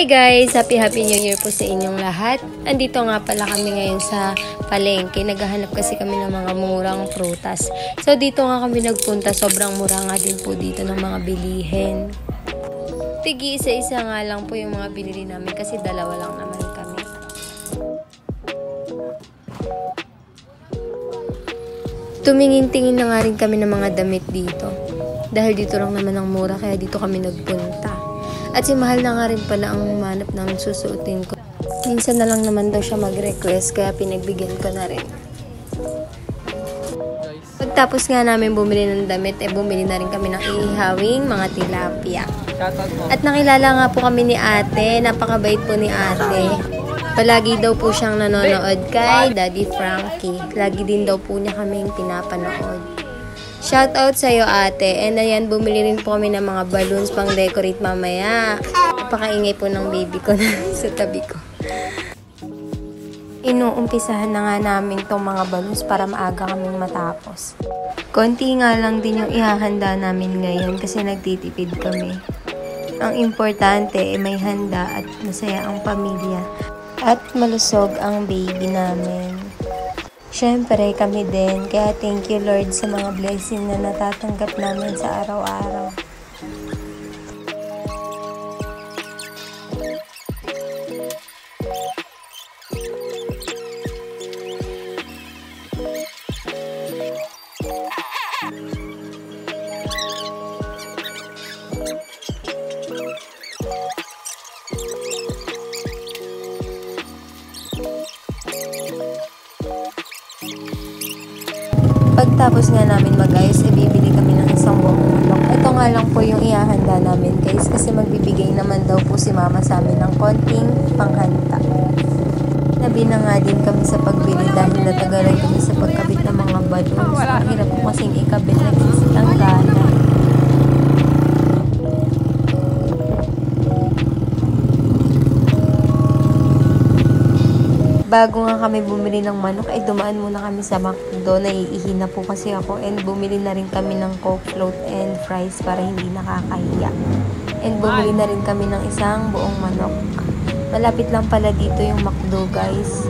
Hi guys! Happy New Year po sa inyong lahat. Andito nga pala kami ngayon sa palengke. Naghahanap kasi kami ng mga murang prutas. So dito nga kami nagpunta. Sobrang mura nga din po dito ng mga bilihin. Tigi isa-isa nga lang po yung mga binili namin kasi dalawa lang naman kami. Tumingin-tingin na nga rin kami ng mga damit dito. Dahil dito lang naman ang mura kaya dito kami nagpunta. At si Mahal na nga rin pala ang humanap ng susuotin ko. Minsan na lang naman daw siya mag-request kaya pinagbigyan ko na rin. Pagtapos nga namin bumili ng damit, bumili na rin kami ng ihawing mga tilapia. At nakilala nga po kami ni ate, napakabait po ni ate. Palagi daw po siyang nanonood kay Daddy Frankie. Lagi din daw po niya kaming pinapanood. Shout out sa'yo ate. And ayan, bumili rin po kami ng mga balloons pang decorate mamaya. Napakaingay po ng baby ko na sa tabi ko. Inuumpisahan na nga namin tong mga balloons para maaga kaming matapos. Konti nga lang din yung ihahanda namin ngayon kasi nagtitipid kami. Ang importante may handa at masaya ang pamilya. At malusog ang baby namin. Siyempre kami din, kaya thank you Lord sa mga blessing na natatanggap namin sa araw-araw. Pagtapos nga namin mag-ayos, bibili kami ng isang buong manok. Ito nga lang po yung ihahanda namin guys kasi magbibigay naman daw po si mama sa amin ng konting panghanda. Nabi na nga din kami sa pagbili dahil natagalan kami sa pagkabit ng mga balloons. Ang hirap po kasing ikabit na sitanggalan. Bago nga kami bumili ng manok, dumaan muna kami sa McDo. Naiihi na po kasi ako. And bumili na rin kami ng Coke float and fries para hindi nakakahiya. And bumili na rin kami ng isang buong manok. Malapit lang pala dito yung McDo guys.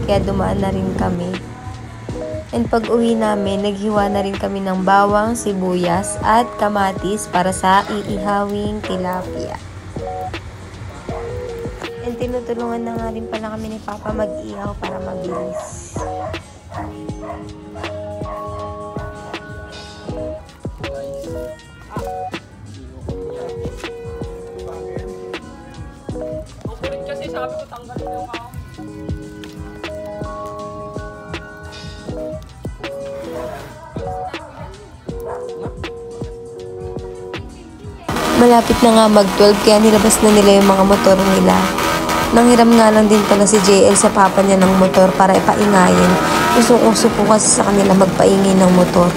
Kaya dumaan na rin kami. And pag uwi namin, naghiwa na rin kami ng bawang, sibuyas at kamatis para sa iihawing tilapia. And tinutulungan na nga rin pala kami ni Papa mag-ihaw para mabilis. Kasi sabi ko tanggalin yung ako. Malapit na nga mag-12 kaya nilabas na nila yung mga motor nila. Nanghiram nga lang din pala si JL sa papa niya ng motor para ipaingayin. Usong-uso po kasi sa kanila magpaingay ng motor.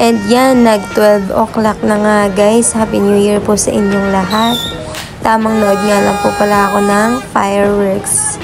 And yan, nag 12 o'clock na nga guys. Happy New Year po sa inyong lahat. Tamang nood nga lang po pala ako ng fireworks.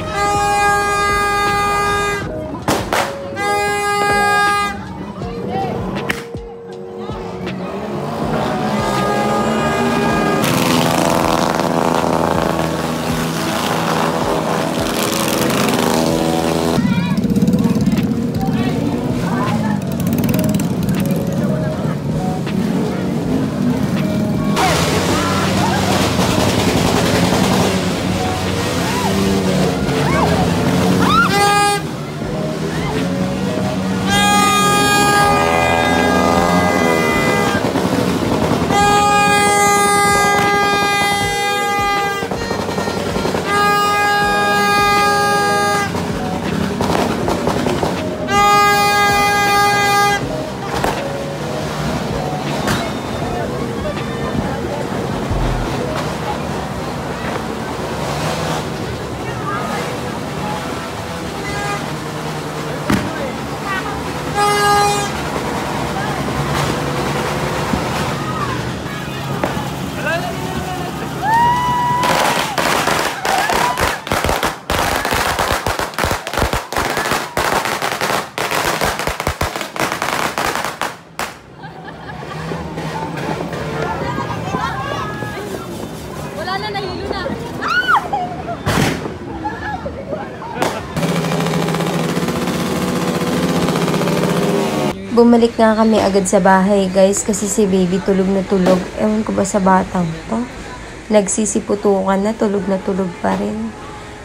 bumalik nga kami agad sa bahay guys kasi si baby tulog na tulog. Ewan ko ba sa batang to? Nagsisiputukan na tulog pa rin.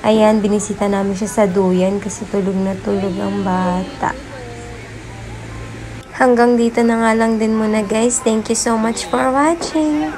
Ayan, binisita namin siya sa duyan kasi tulog na tulog ang bata. Hanggang dito na nga lang din muna guys. Thank you so much for watching.